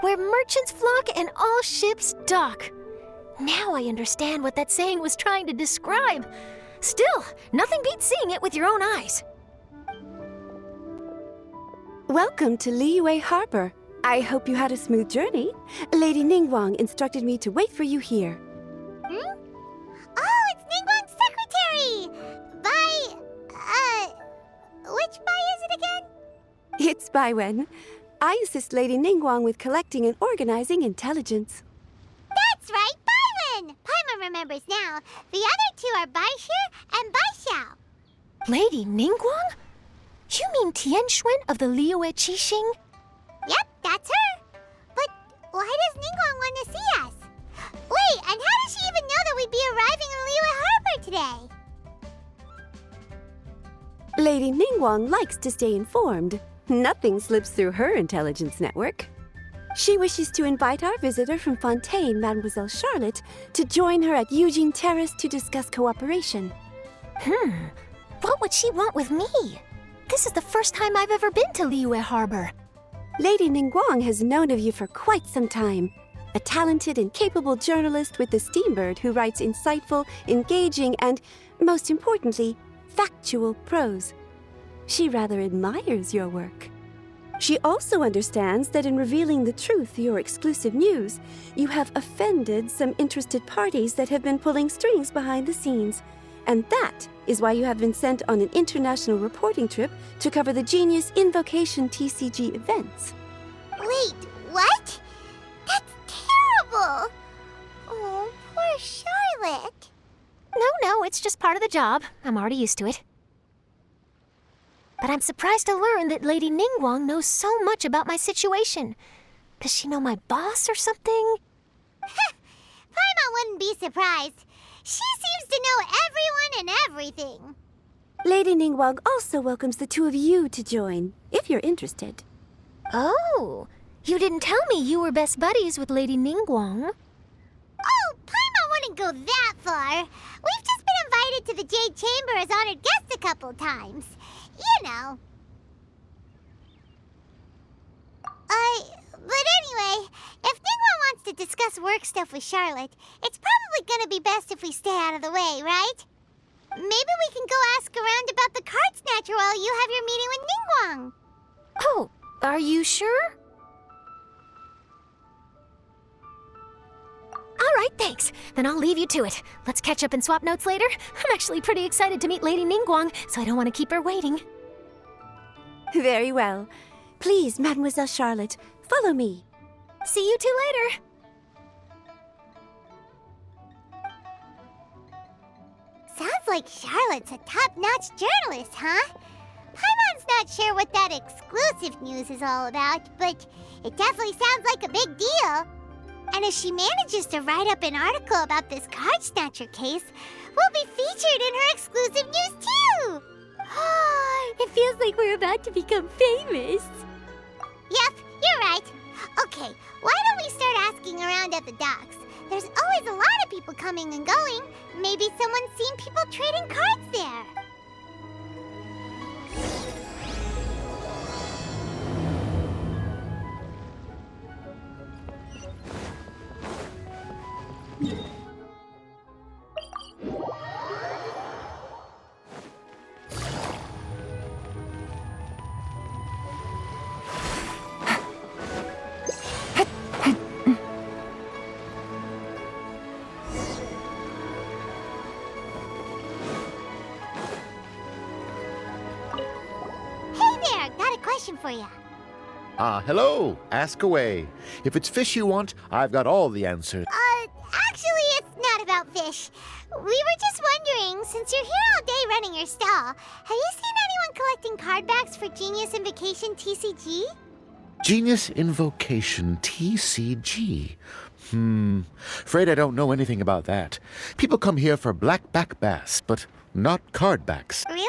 where merchants flock and all ships dock. Now I understand what that saying was trying to describe. Still, nothing beats seeing it with your own eyes. Welcome to Liyue Harbor. I hope you had a smooth journey. Lady Ningguang instructed me to wait for you here. Hmm? Oh, it's Ningguang's secretary! Which Bai is it again? It's Baiwen. I assist Lady Ningguang with collecting and organizing intelligence. That's right, Baiwen! Paimon remembers now. The other two are Baishir and Baishao. Lady Ningguang? You mean Tianxuan of the Liyue Qixing? Yep, that's her. But why does Ningguang want to see us? Wait, and how does she even know that we'd be arriving in Liyue Harbor today? Lady Ningguang likes to stay informed. Nothing slips through her intelligence network. She wishes to invite our visitor from Fontaine, Mademoiselle Charlotte, to join her at Eugene Terrace to discuss cooperation. What would she want with me? This is the first time I've ever been to Liyue Harbor. Lady Ningguang has known of you for quite some time. A talented and capable journalist with the Steambird who writes insightful, engaging, and, most importantly, factual prose. She rather admires your work. She also understands that in revealing the truth, your exclusive news, you have offended some interested parties that have been pulling strings behind the scenes. And that is why you have been sent on an international reporting trip to cover the Genius Invocation TCG events. Wait, what? That's terrible! Oh, poor Charlotte. No, it's just part of the job. I'm already used to it. But I'm surprised to learn that Lady Ningguang knows so much about my situation. Does she know my boss or something? Paimon wouldn't be surprised. She seems to know everyone and everything. Lady Ningguang also welcomes the two of you to join, if you're interested. Oh, you didn't tell me you were best buddies with Lady Ningguang. Oh, Paimon wouldn't go that far. We've just been invited to the Jade Chamber as honored guests a couple times. You know. But anyway, if Ningguang wants to discuss work stuff with Charlotte, it's probably gonna be best if we stay out of the way, right? Maybe we can go ask around about the card snatcher while you have your meeting with Ningguang. Oh, are you sure? All right, thanks. Then I'll leave you to it. Let's catch up and swap notes later. I'm actually pretty excited to meet Lady Ningguang, so I don't want to keep her waiting. Very well. Please, Mademoiselle Charlotte, follow me. See you two later. Sounds like Charlotte's a top-notch journalist, huh? Paimon's not sure what that exclusive news is all about, but it definitely sounds like a big deal. And if she manages to write up an article about this card snatcher case, we'll be featured in her exclusive news too! It feels like we're about to become famous. Yep, you're right. Okay, why don't we start asking around at the docks? There's always a lot of people coming and going. Maybe someone's seen people trading cards there. For you. Hello. Ask away. If it's fish you want, I've got all the answers. Actually, it's not about fish. We were just wondering, since you're here all day running your stall, have you seen anyone collecting card backs for Genius Invocation TCG? Genius Invocation TCG? Afraid I don't know anything about that. People come here for blackback bass, but not card backs. Really?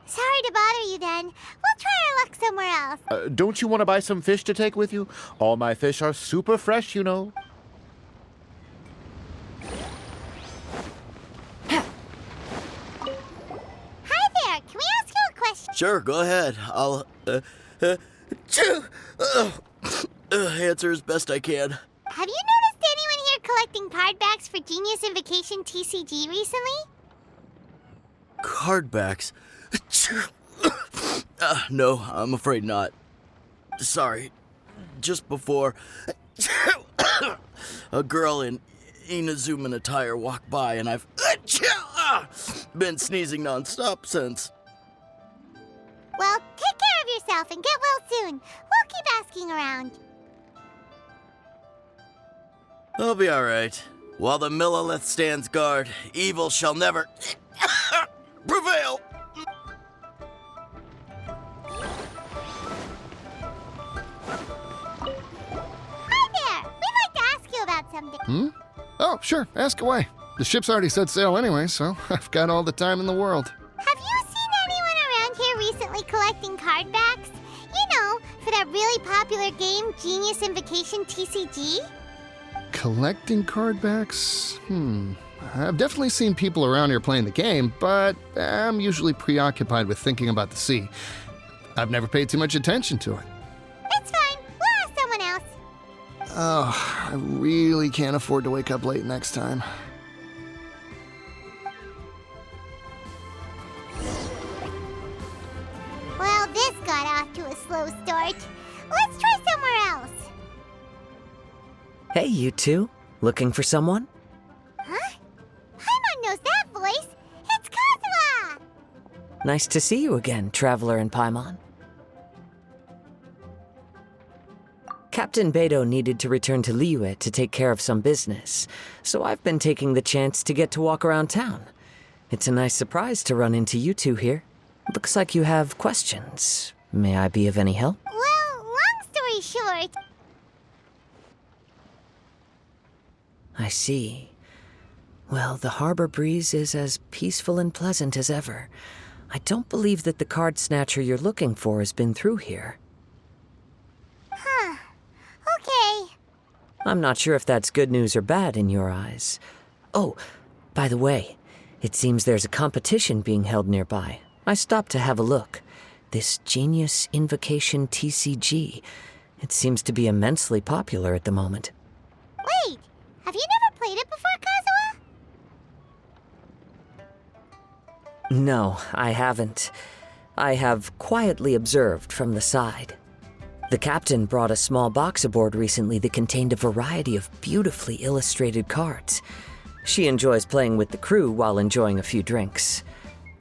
Sorry to bother you then. We'll try our luck somewhere else. Don't you want to buy some fish to take with you? All my fish are super fresh, you know. Hi there. Can we ask you a question? Sure, go ahead. I'll, answer as best I can. Have you noticed anyone here collecting card backs for Genius Invocation TCG recently? Card backs? No, I'm afraid not. Sorry. Just before, a girl in Inazuman attire walked by, and I've been sneezing nonstop since. Well, take care of yourself and get well soon. We'll keep asking around. I'll be alright. While the Millilith stands guard, evil shall never prevail. Hi there! We'd like to ask you about something. Oh, sure, ask away. The ship's already set sail anyway, so I've got all the time in the world. Have you seen anyone around here recently collecting card backs? You know, for that really popular game, Genius Invocation TCG? Collecting card backs? I've definitely seen people around here playing the game, but I'm usually preoccupied with thinking about the sea. I've never paid too much attention to it. It's fine. We'll ask someone else. Oh, I really can't afford to wake up late next time. Well, this got off to a slow start. Let's try somewhere else. Hey, you two. Looking for someone? Huh? Paimon knows that voice. It's Kazuha! Nice to see you again, Traveler and Paimon. Captain Beidou needed to return to Liyue to take care of some business, so I've been taking the chance to get to walk around town. It's a nice surprise to run into you two here. Looks like you have questions. May I be of any help? Well, long story short, I see. Well, the harbor breeze is as peaceful and pleasant as ever. I don't believe that the card snatcher you're looking for has been through here. okay. I'm not sure if that's good news or bad in your eyes. Oh, by the way, it seems there's a competition being held nearby. I stopped to have a look. This Genius Invocation TCG. It seems to be immensely popular at the moment. Wait, have you never played it before, Kazuha? No, I haven't. I have quietly observed from the side. The captain brought a small box aboard recently that contained a variety of beautifully illustrated cards. She enjoys playing with the crew while enjoying a few drinks.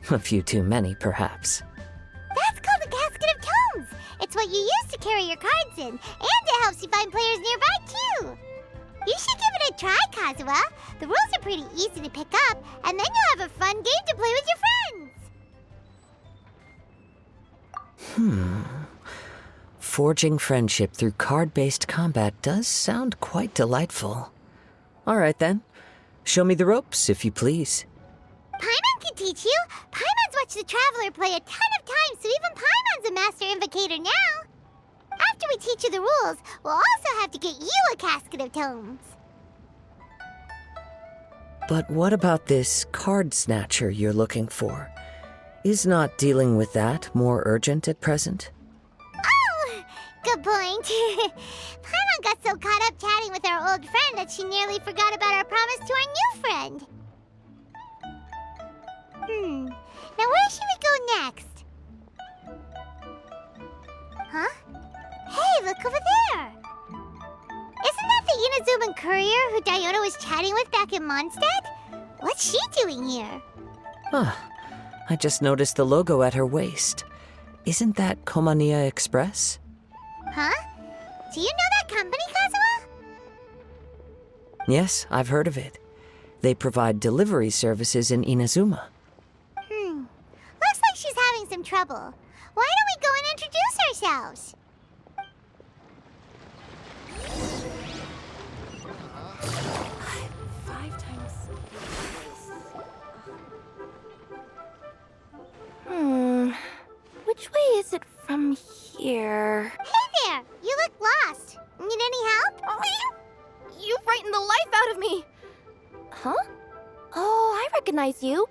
A few too many, perhaps. That's called a casket of tomes. It's what you use to carry your cards in, and it helps you find players nearby, too. You should give it a try, Kazuha. The rules are pretty easy to pick up, and then you'll have a fun game to play with your friends. Forging friendship through card-based combat does sound quite delightful. All right, then. Show me the ropes, if you please. Paimon can teach you. Paimon's watched the Traveler play a ton of times, so even Paimon's a master invocator now. After we teach you the rules, we'll also have to get you a casket of tomes. But what about this card snatcher you're looking for? Is not dealing with that more urgent at present? Oh, good point. Paimon got so caught up chatting with our old friend that she nearly forgot about our promise to our new friend. Now where should we go next? Huh? Hey, look over there! Isn't that the Inazuman courier who Diona was chatting with back in Mondstadt? What's she doing here? I just noticed the logo at her waist. Isn't that Komania Express? Huh? Do you know that company, Kazuha? Yes, I've heard of it. They provide delivery services in Inazuma. Looks like she's having some trouble. Why don't we go and introduce ourselves? Which way is it from here? Hey there! You look lost. Need any help? You frightened the life out of me! Huh? Oh, I recognize you.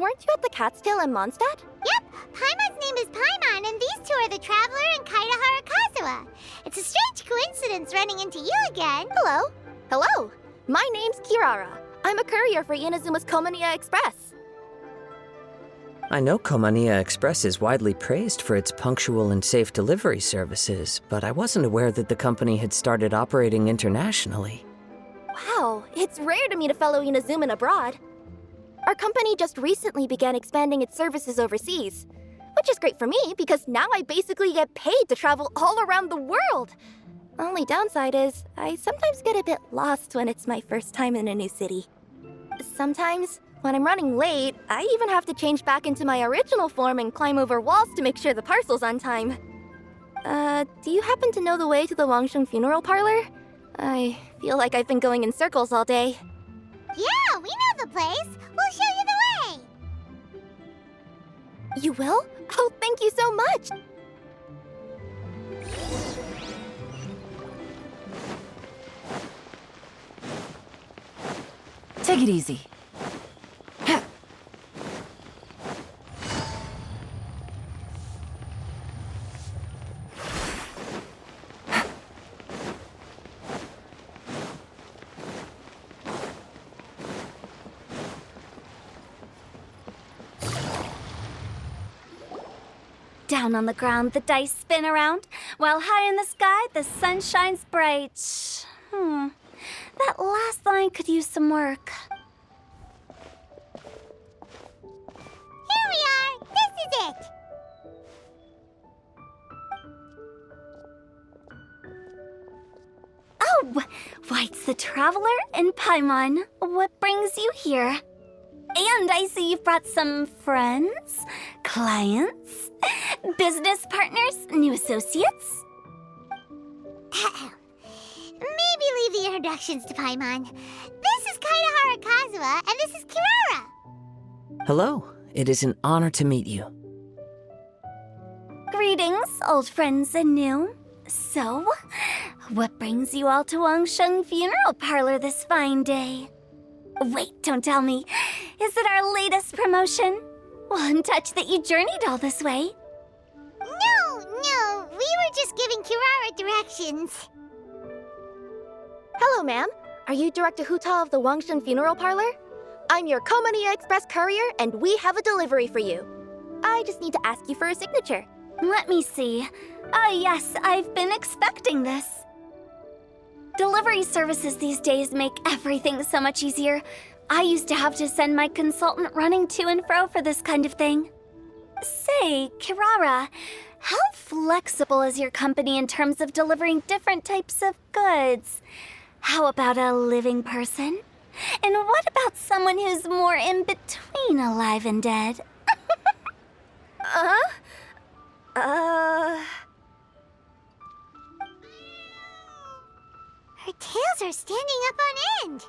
weren't you at the Catskill in Mondstadt? Yep, Paimon's name is Paimon, and these two are the Traveler and Kaitahara Kazuha. It's a strange coincidence running into you again. Hello. Hello. My name's Kirara. I'm a courier for Inazuma's Komaniya Express. I know Komaniya Express is widely praised for its punctual and safe delivery services, but I wasn't aware that the company had started operating internationally. Wow, it's rare to meet a fellow Inazuman abroad. Our company just recently began expanding its services overseas, which is great for me because now I basically get paid to travel all around the world. Only downside is I sometimes get a bit lost when it's my first time in a new city. Sometimes, when I'm running late, I even have to change back into my original form and climb over walls to make sure the parcel's on time. Do you happen to know the way to the Wangsheng funeral parlor? I feel like I've been going in circles all day. Yeah, we know the place. We'll show you the way. You will? Oh, thank you so much! Take it easy. Down on the ground, the dice spin around, while high in the sky, the sun shines bright. That last line could use some work. Here we are. This is it. Oh, why, it's the Traveler and Paimon. What brings you here? And I see you've brought some friends, clients, business partners, new associates. Maybe leave the introductions to Paimon. This is Kaitahara Kazuha, and this is Kirara. Hello, it is an honor to meet you. Greetings, old friends and new. So, what brings you all to Wangsheng Funeral Parlor this fine day? Wait, don't tell me. Is it our latest promotion? One touch that you journeyed all this way. No, we were just giving Kirara directions. Hello, ma'am. Are you Director Huta of the Wangsheng Funeral Parlor? I'm your Komaniya Express courier, and we have a delivery for you. I just need to ask you for a signature. Let me see. Ah, yes, I've been expecting this. Delivery services these days make everything so much easier. I used to have to send my consultant running to and fro for this kind of thing. Say, Kirara, how flexible is your company in terms of delivering different types of goods? How about a living person? And what about someone who's more in between alive and dead? Her tails are standing up on end.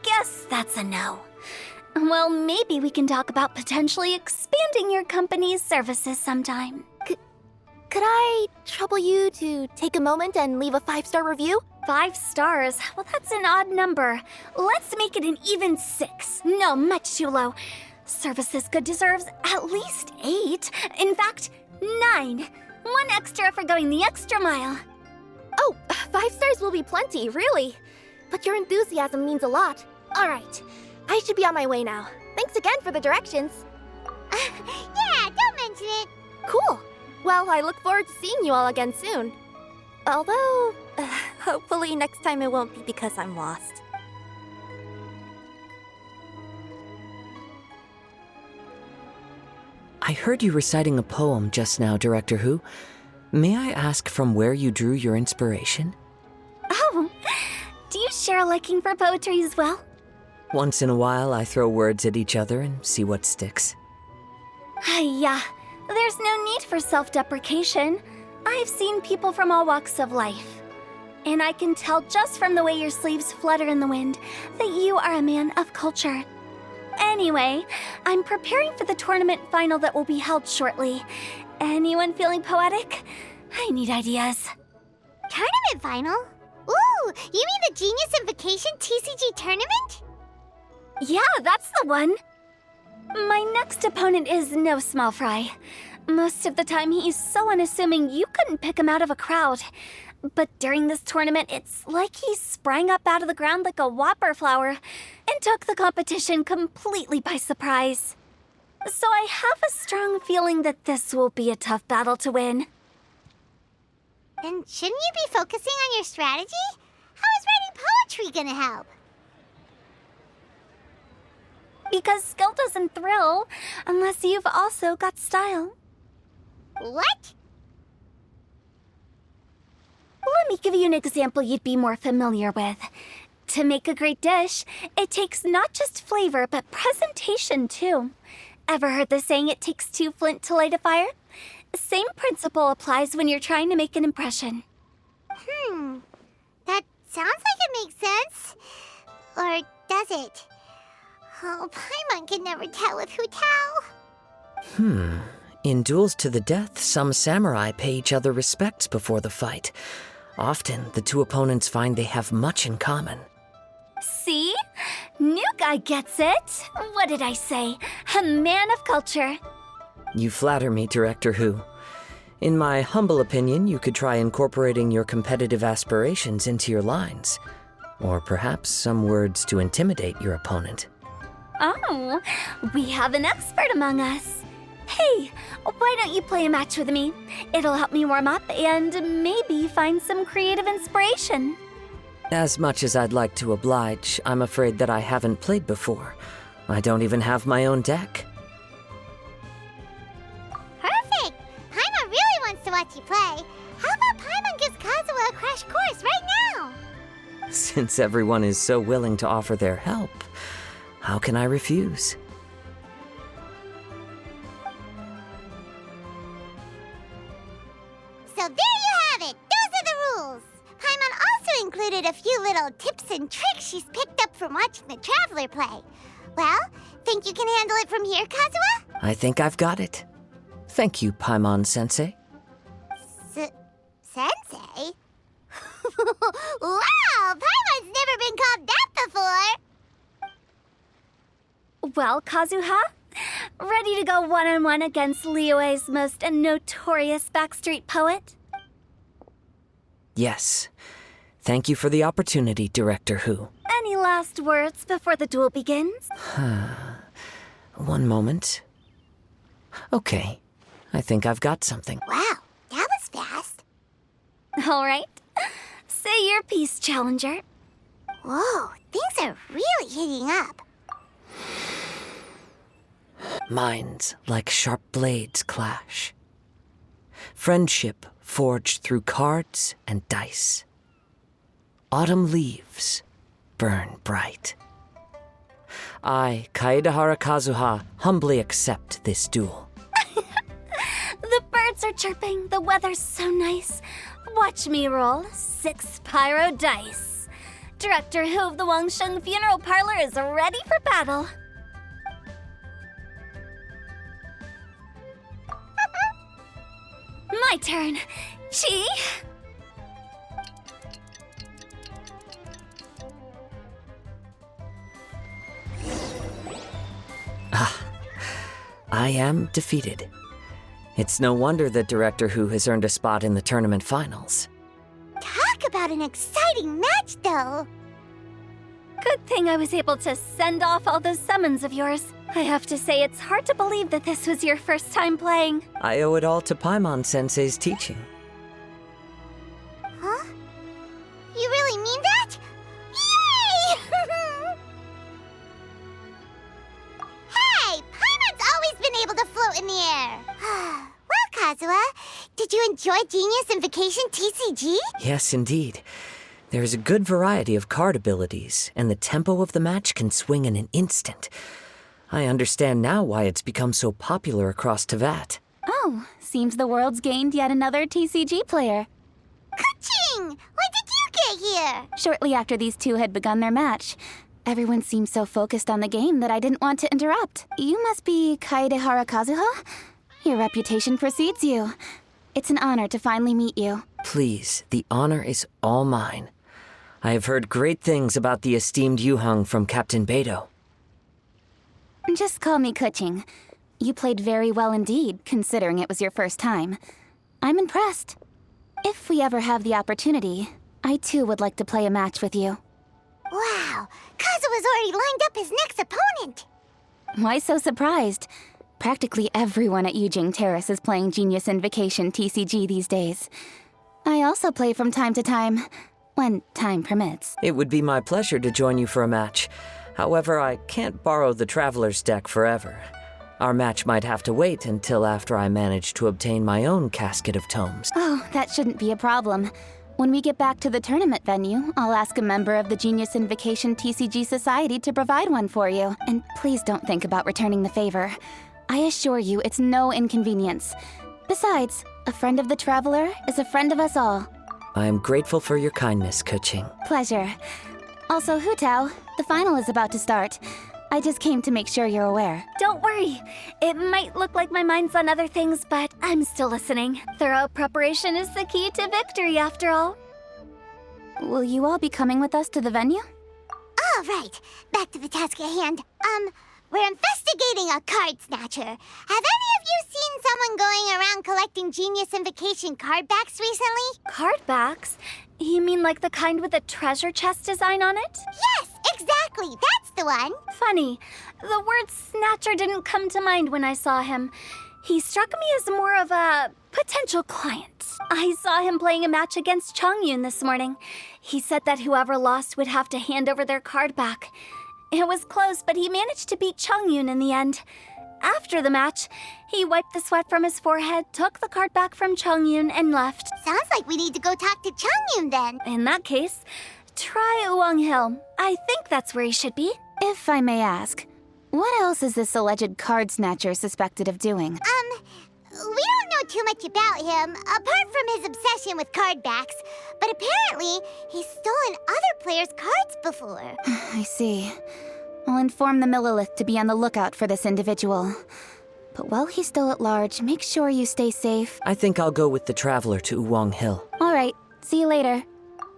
Guess that's a no. Well, maybe we can talk about potentially expanding your company's services sometime. Could I trouble you to take a moment and leave a 5-star review? 5 stars? Well, that's an odd number. Let's make it an even 6. No, much too low. Services good deserves at least 8. In fact, 9. 1 extra for going the extra mile. Oh, 5 stars will be plenty, really. But your enthusiasm means a lot. All right, I should be on my way now. Thanks again for the directions. Yeah, don't mention it. Cool. Well, I look forward to seeing you all again soon. Although, hopefully next time it won't be because I'm lost. I heard you reciting a poem just now, Director Who. May I ask from where you drew your inspiration? Oh, do you share a liking for poetry as well? Once in a while, I throw words at each other and see what sticks. Yeah, there's no need for self-deprecation. I've seen people from all walks of life. And I can tell just from the way your sleeves flutter in the wind that you are a man of culture. Anyway, I'm preparing for the tournament final that will be held shortly. Anyone feeling poetic? I need ideas. Tournament final? Ooh, Oh, you mean the Genius Invocation TCG tournament? Yeah, that's the one. My next opponent is no small fry. Most of the time, he's so unassuming you couldn't pick him out of a crowd. But during this tournament, it's like he sprang up out of the ground like a whopper flower and took the competition completely by surprise. So I have a strong feeling that this will be a tough battle to win. Then shouldn't you be focusing on your strategy? How is writing poetry gonna help? Because skill doesn't thrill unless you've also got style. What? Let me give you an example you'd be more familiar with. To make a great dish, it takes not just flavor, but presentation too. Ever heard the saying, it takes two flint to light a fire? Same principle applies when you're trying to make an impression. That sounds like it makes sense. Or does it? Oh, Paimon can never tell with Hu Tao. In Duels to the Death, some samurai pay each other respects before the fight. Often, the two opponents find they have much in common. See? New guy gets it. What did I say? A man of culture. You flatter me, Director Hu. In my humble opinion, you could try incorporating your competitive aspirations into your lines. Or perhaps some words to intimidate your opponent. Oh, we have an expert among us. Hey, why don't you play a match with me? It'll help me warm up and maybe find some creative inspiration. As much as I'd like to oblige, I'm afraid that I haven't played before. I don't even have my own deck. Perfect! Paimon really wants to watch you play. How about Paimon gives Kazuha a crash course right now? Since everyone is so willing to offer their help, how can I refuse? So there you have it! Those are the rules! Paimon also included a few little tips and tricks she's picked up from watching the Traveler play. Well, think you can handle it from here, Kazuha? I think I've got it. Thank you, Paimon-sensei. Sensei? Wow! Paimon's never been called that before! Well, Kazuha, ready to go one-on-one against Liyue's most notorious backstreet poet? Yes. Thank you for the opportunity, Director Hu. Any last words before the duel begins? One moment. Okay. I think I've got something. Wow, that was fast. All right. Say your piece, Challenger. Whoa, things are really heating up. Minds like sharp blades clash. Friendship forged through cards and dice. Autumn leaves burn bright. I, Kaedehara Kazuha, humbly accept this duel. The birds are chirping, the weather's so nice. Watch me roll 6 pyro dice. Director Hu of the Wangsheng Funeral Parlor is ready for battle. My turn. Chi? I am defeated. It's no wonder that Director Hu has earned a spot in the tournament finals. Talk about an exciting match, though. Good thing I was able to send off all those summons of yours. I have to say, it's hard to believe that this was your first time playing. I owe it all to Paimon-sensei's teaching. Huh? You really mean that? Yay! Hey, Paimon's always been able to float in the air. Well, Kazuha, did you enjoy Genius Invocation TCG? Yes, indeed. There's a good variety of card abilities, and the tempo of the match can swing in an instant. I understand now why it's become so popular across Tevat. Oh, seems the world's gained yet another TCG player. Ka-ching! When did you get here? Shortly after these two had begun their match. Everyone seemed so focused on the game that I didn't want to interrupt. You must be Kaedehara Kazuha? Your reputation precedes you. It's an honor to finally meet you. Please, the honor is all mine. I have heard great things about the esteemed Yuhang from Captain Beidou. Just call me Kuching. You played very well indeed, considering it was your first time. I'm impressed. If we ever have the opportunity, I too would like to play a match with you. Wow, Kazuha's already lined up his next opponent. Why so surprised? Practically everyone at Yujing Terrace is playing Genius Invocation TCG these days. I also play from time to time, when time permits. It would be my pleasure to join you for a match. However, I can't borrow the Traveler's deck forever. Our match might have to wait until after I manage to obtain my own casket of tomes. Oh, that shouldn't be a problem. When we get back to the tournament venue, I'll ask a member of the Genius Invocation TCG Society to provide one for you. And please don't think about returning the favor. I assure you it's no inconvenience. Besides, a friend of the Traveler is a friend of us all. I am grateful for your kindness, Kuching. Pleasure. Also, Hu Tao, the final is about to start. I just came to make sure you're aware. Don't worry. It might look like my mind's on other things, but I'm still listening. Thorough preparation is the key to victory, after all. Will you all be coming with us to the venue? All right, back to the task at hand. We're investigating a card snatcher. Have any of you seen someone going around collecting Genius Invocation card backs recently? Card backs? You mean like the kind with a treasure chest design on it? Yes, exactly. That's the one. Funny. The word snatcher didn't come to mind when I saw him. He struck me as more of a potential client. I saw him playing a match against Chongyun this morning. He said that whoever lost would have to hand over their card back. It was close, but he managed to beat Chongyun in the end. After the match, he wiped the sweat from his forehead, took the card back from Chongyun, and left. Sounds like we need to go talk to Chongyun then. In that case, try Uwang Hill. I think that's where he should be. If I may ask, what else is this alleged card snatcher suspected of doing? We don't know too much about him, apart from his obsession with card backs. But apparently, he's stolen other players' cards before. I see. I'll inform the Millilith to be on the lookout for this individual. But while he's still at large, make sure you stay safe. I think I'll go with the Traveler to Uwang Hill. All right, see you later.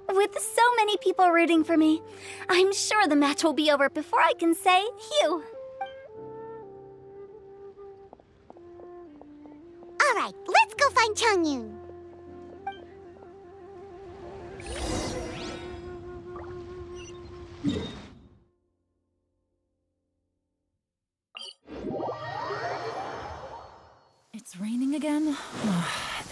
With so many people rooting for me, I'm sure the match will be over before I can say phew. All right, let's go find Chongyun. It's raining again?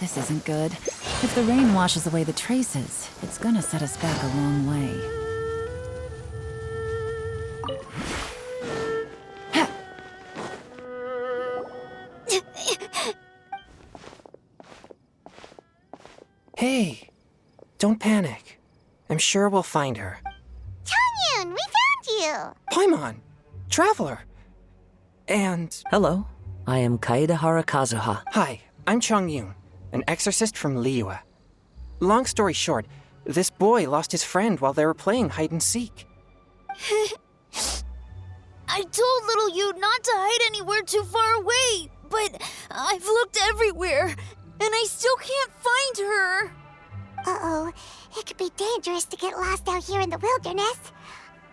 This isn't good. If the rain washes away the traces, it's gonna set us back a long way. Hey, don't panic. I'm sure we'll find her. Chongyun, we found you! Paimon, Traveler. And... Hello, I am Kaedehara Kazuha. Hi, I'm Chongyun, an exorcist from Liyue. Long story short, this boy lost his friend while they were playing hide-and-seek. I told little Yu not to hide anywhere too far away, but I've looked everywhere, and I still can't find her. Uh-oh, it could be dangerous to get lost out here in the wilderness.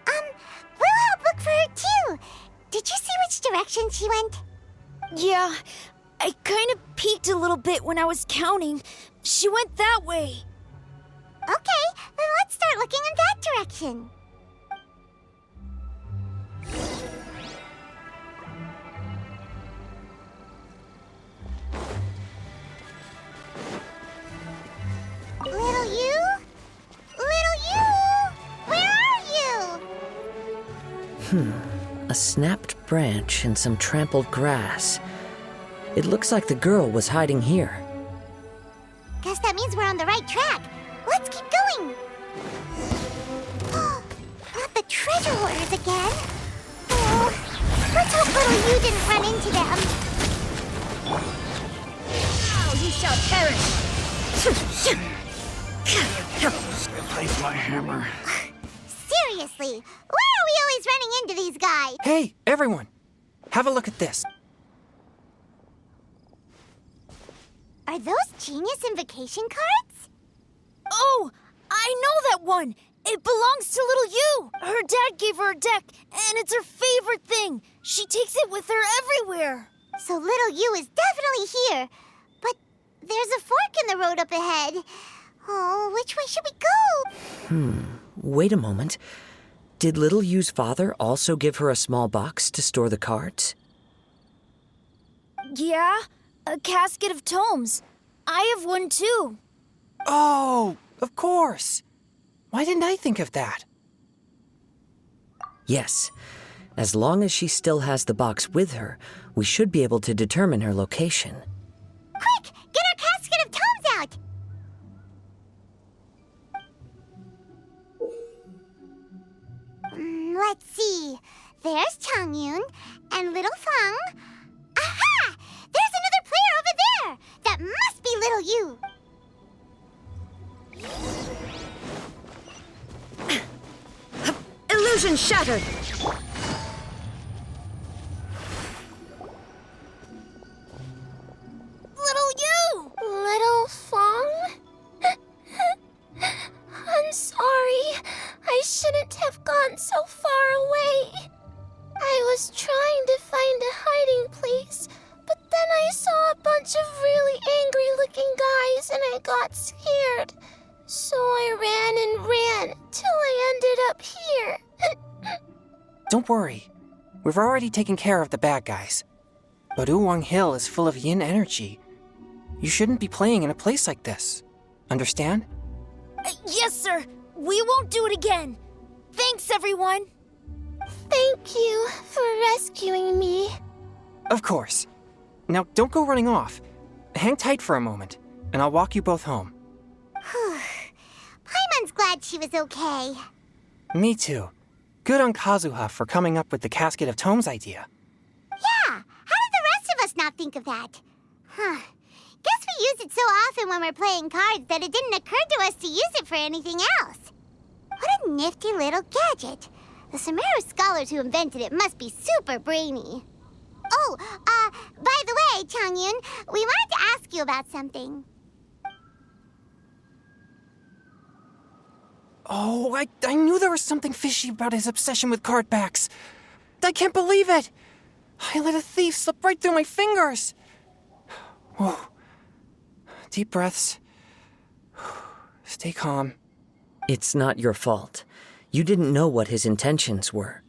We'll help look for her too. Did you see which direction she went? Yeah, I kind of peeked a little bit when I was counting. She went that way. Okay, then let's start looking in that direction. Little you? Little you? Where are you? A snapped branch and some trampled grass. It looks like the girl was hiding here. Guess that means we're on the right track. Let's keep going. Not the treasure hoarders again. Oh, let's hope little you didn't run into them. Now you shall perish. Replace my hammer. Seriously, why are we always running into these guys? Hey, everyone! Have a look at this. Are those Genius Invocation cards? Oh, I know that one. It belongs to little Yu! Her dad gave her a deck, and it's her favorite thing. She takes it with her everywhere. So little Yu is definitely here. But there's a fork in the road up ahead. Oh, which way should we go? Wait a moment. Did little Yu's father also give her a small box to store the cards? Yeah, a casket of tomes. I have one too. Oh, of course. Why didn't I think of that? Yes. As long as she still has the box with her, we should be able to determine her location. Quick, get our casket of tomes out! Let's see. There's Changyun and little Feng. Aha! There's another player over there! That must be little Yu. Illusion shattered! Little Yu! Little Fong? I'm sorry. I shouldn't have gone so far away. I was trying to find a hiding place, but then I saw a bunch of really angry-looking guys and I got scared. So I ran and ran till I ended up here. Don't worry. We've already taken care of the bad guys. But Uwang Hill is full of yin energy. You shouldn't be playing in a place like this. Understand? Yes, sir. We won't do it again. Thanks, everyone. Thank you for rescuing me. Of course. Now, don't go running off. Hang tight for a moment, and I'll walk you both home. Paimon's glad she was okay. Me too. Good on Kazuha for coming up with the Casket of Tomes idea. Yeah, how did the rest of us not think of that? Guess we use it so often when we're playing cards that it didn't occur to us to use it for anything else. What a nifty little gadget. The Sumeru scholars who invented it must be super brainy. Oh, by the way, Changyun, we wanted to ask you about something. Oh, I knew there was something fishy about his obsession with card backs. I can't believe it! I let a thief slip right through my fingers! Whoa. Deep breaths. Stay calm. It's not your fault. You didn't know what his intentions were.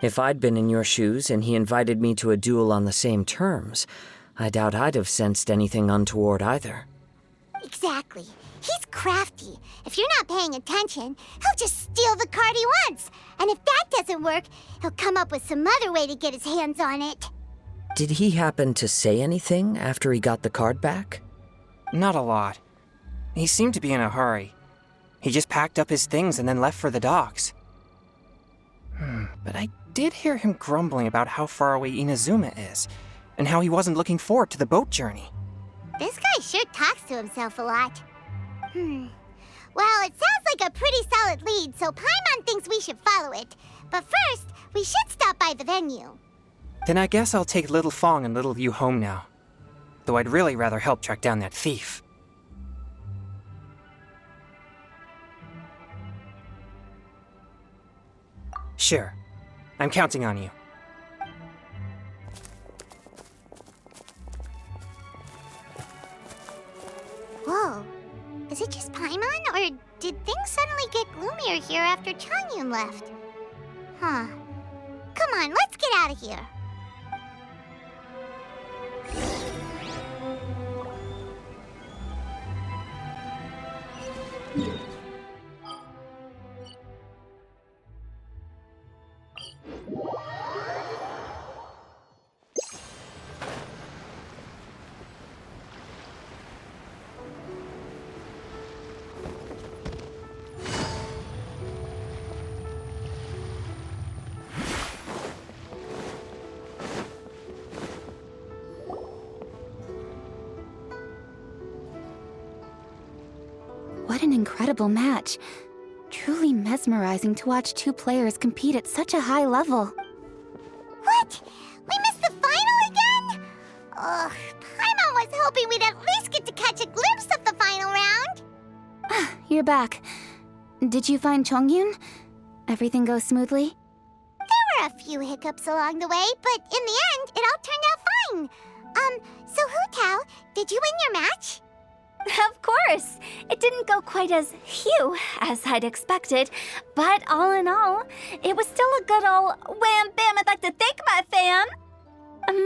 If I'd been in your shoes and he invited me to a duel on the same terms, I doubt I'd have sensed anything untoward either. Exactly. He's crafty. If you're not paying attention, he'll just steal the card he wants. And if that doesn't work, he'll come up with some other way to get his hands on it. Did he happen to say anything after he got the card back? Not a lot. He seemed to be in a hurry. He just packed up his things and then left for the docks. But I did hear him grumbling about how far away Inazuma is, and how he wasn't looking forward to the boat journey. This guy sure talks to himself a lot. Well, it sounds like a pretty solid lead, so Paimon thinks we should follow it. But first, we should stop by the venue. Then I guess I'll take little Fong and little Yu home now. Though I'd really rather help track down that thief. Sure. I'm counting on you. Whoa. Is it just Paimon, or did things suddenly get gloomier here after Changyun left? Come on, let's get out of here. What an incredible match. Truly mesmerizing to watch two players compete at such a high level. What? We missed the final again? Ugh, Paimon was hoping we'd at least get to catch a glimpse of the final round. You're back. Did you find Chongyun? Everything go smoothly? There were a few hiccups along the way, but in the end, it all turned out fine. So Hu Tao, did you win your match? Of course! It didn't go quite as Hugh as I'd expected, but all in all, it was still a good ol' wham bam I'd like to thank my fam!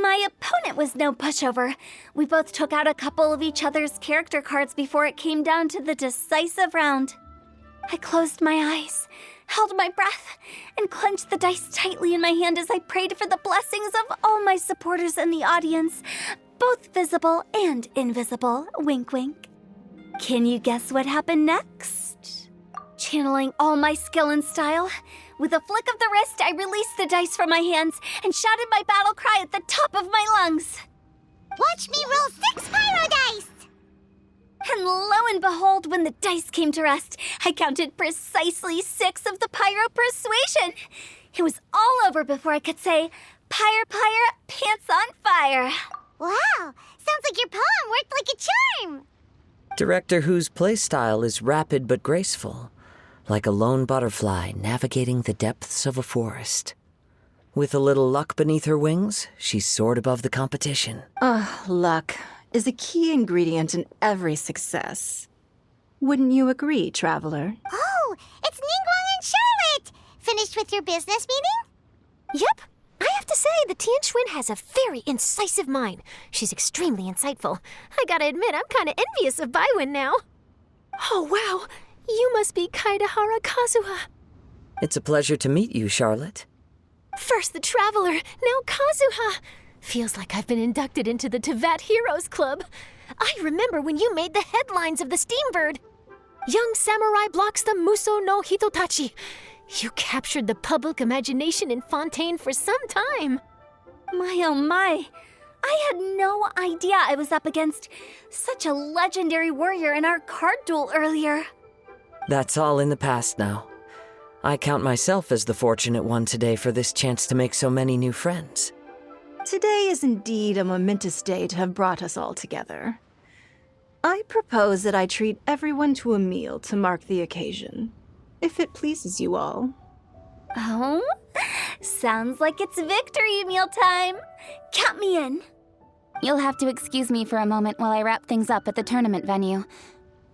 My opponent was no pushover. We both took out a couple of each other's character cards before it came down to the decisive round. I closed my eyes, held my breath, and clenched the dice tightly in my hand as I prayed for the blessings of all my supporters in the audience, both visible and invisible, wink wink. Can you guess what happened next? Channeling all my skill and style, with a flick of the wrist, I released the dice from my hands and shouted my battle cry at the top of my lungs. Watch me roll 6 pyro dice! And lo and behold, when the dice came to rest, I counted precisely 6 of the pyro persuasion. It was all over before I could say, pyre, pyre, pants on fire. Wow, sounds like your poem worked like a charm. Director Hu's playstyle is rapid but graceful, like a lone butterfly navigating the depths of a forest. With a little luck beneath her wings, she soared above the competition. Luck is a key ingredient in every success. Wouldn't you agree, Traveler? Oh, it's Ningguang and Charlotte! Finished with your business meeting? Yep. I have to say, the Tianxuan has a very incisive mind. She's extremely insightful. I gotta admit, I'm kinda envious of Baiwen now. Oh, wow. You must be Kaidahara Kazuha. It's a pleasure to meet you, Charlotte. First the Traveler, now Kazuha. Feels like I've been inducted into the Tevat Heroes Club. I remember when you made the headlines of the Steambird. Young samurai blocks the Muso no Hitotachi. You captured the public imagination in Fontaine for some time. My oh my. I had no idea I was up against such a legendary warrior in our card duel earlier. That's all in the past now. I count myself as the fortunate one today for this chance to make so many new friends. Today is indeed a momentous day to have brought us all together. I propose that I treat everyone to a meal to mark the occasion, if it pleases you all. Oh? Sounds like it's victory meal time. Count me in. You'll have to excuse me for a moment while I wrap things up at the tournament venue.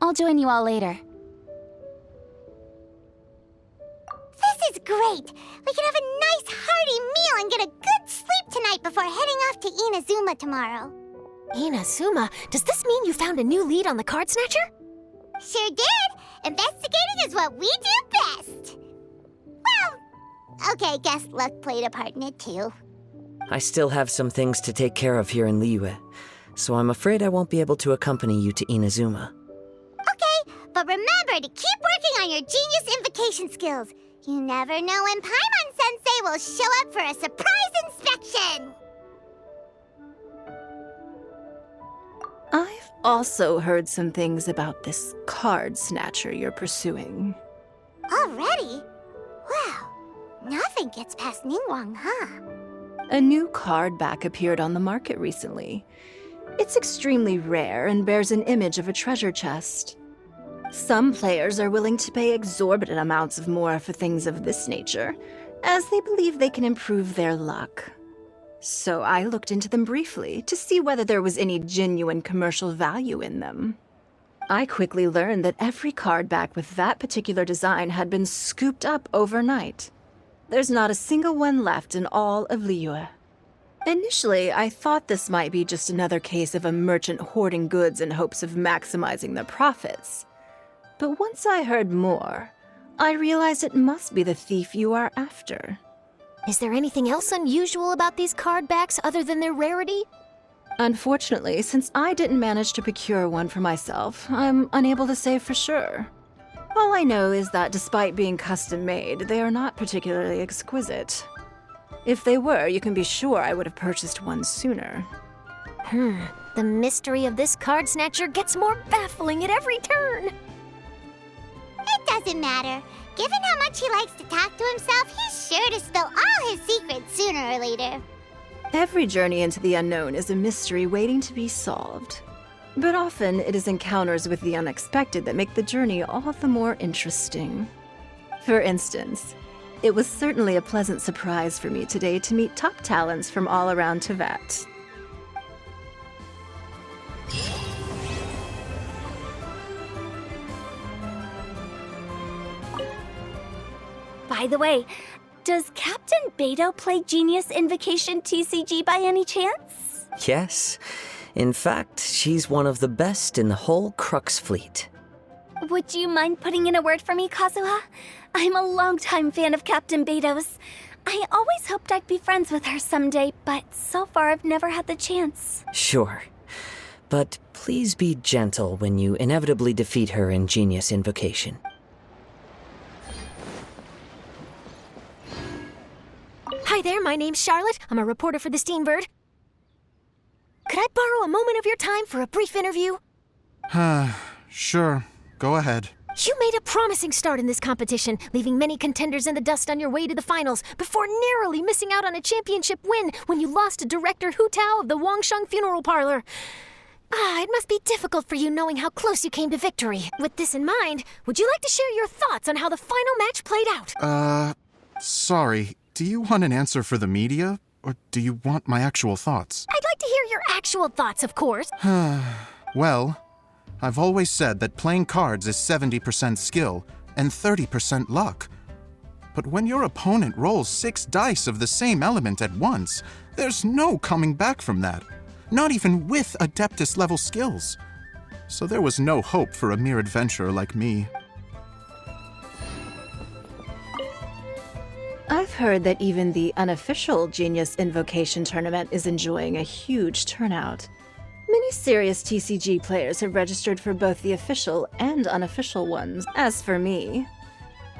I'll join you all later. This is great! We can have a nice hearty meal and get a good sleep tonight before heading off to Inazuma tomorrow. Inazuma? Does this mean you found a new lead on the Card Snatcher? Sure did! Investigating is what we do best! Well, okay, guess luck played a part in it too. I still have some things to take care of here in Liyue, so I'm afraid I won't be able to accompany you to Inazuma. Okay, but remember to keep working on your genius invocation skills. You never know when Paimon-sensei will show up for a surprise inspection! I've also heard some things about this card snatcher you're pursuing. Already? Wow, nothing gets past Ningguang, huh? A new card back appeared on the market recently. It's extremely rare and bears an image of a treasure chest. Some players are willing to pay exorbitant amounts of more for things of this nature, as they believe they can improve their luck. So I looked into them briefly to see whether there was any genuine commercial value in them. I quickly learned that every card back with that particular design had been scooped up overnight. There's not a single one left in all of Liyue. Initially, I thought this might be just another case of a merchant hoarding goods in hopes of maximizing their profits. But once I heard more, I realized it must be the thief you are after. Is there anything else unusual about these card backs other than their rarity? Unfortunately, since I didn't manage to procure one for myself, I'm unable to say for sure. All I know is that despite being custom-made, they are not particularly exquisite. If they were, you can be sure I would have purchased one sooner. The mystery of this Card Snatcher gets more baffling at every turn. It doesn't matter. Given how much he likes to talk to himself, he's sure to spill all his secrets sooner or later. Every journey into the unknown is a mystery waiting to be solved. But often it is encounters with the unexpected that make the journey all the more interesting. For instance, it was certainly a pleasant surprise for me today to meet top talents from all around Teyvat. By the way, does Captain Beto play Genius Invocation TCG by any chance? Yes. In fact, she's one of the best in the whole Crux fleet. Would you mind putting in a word for me, Kazuha? I'm a longtime fan of Captain Beto's. I always hoped I'd be friends with her someday, but so far I've never had the chance. Sure. But please be gentle when you inevitably defeat her in Genius Invocation. Hi there, my name's Charlotte. I'm a reporter for the Steambird. Could I borrow a moment of your time for a brief interview? Sure. Go ahead. You made a promising start in this competition, leaving many contenders in the dust on your way to the finals, before narrowly missing out on a championship win when you lost to Director Hu Tao of the Wangsheng Funeral Parlor. It must be difficult for you knowing how close you came to victory. With this in mind, would you like to share your thoughts on how the final match played out? Sorry. Do you want an answer for the media, or do you want my actual thoughts? I'd like to hear your actual thoughts, of course. Well, I've always said that playing cards is 70% skill and 30% luck. But when your opponent rolls 6 dice of the same element at once, there's no coming back from that. Not even with Adeptus-level skills. So there was no hope for a mere adventurer like me. I've heard that even the unofficial Genius Invocation tournament is enjoying a huge turnout. Many serious TCG players have registered for both the official and unofficial ones. As for me,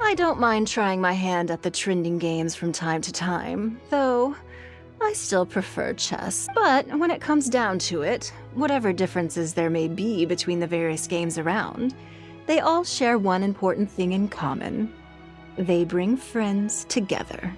I don't mind trying my hand at the trending games from time to time, though I still prefer chess. But when it comes down to it, whatever differences there may be between the various games around, they all share one important thing in common. They bring friends together.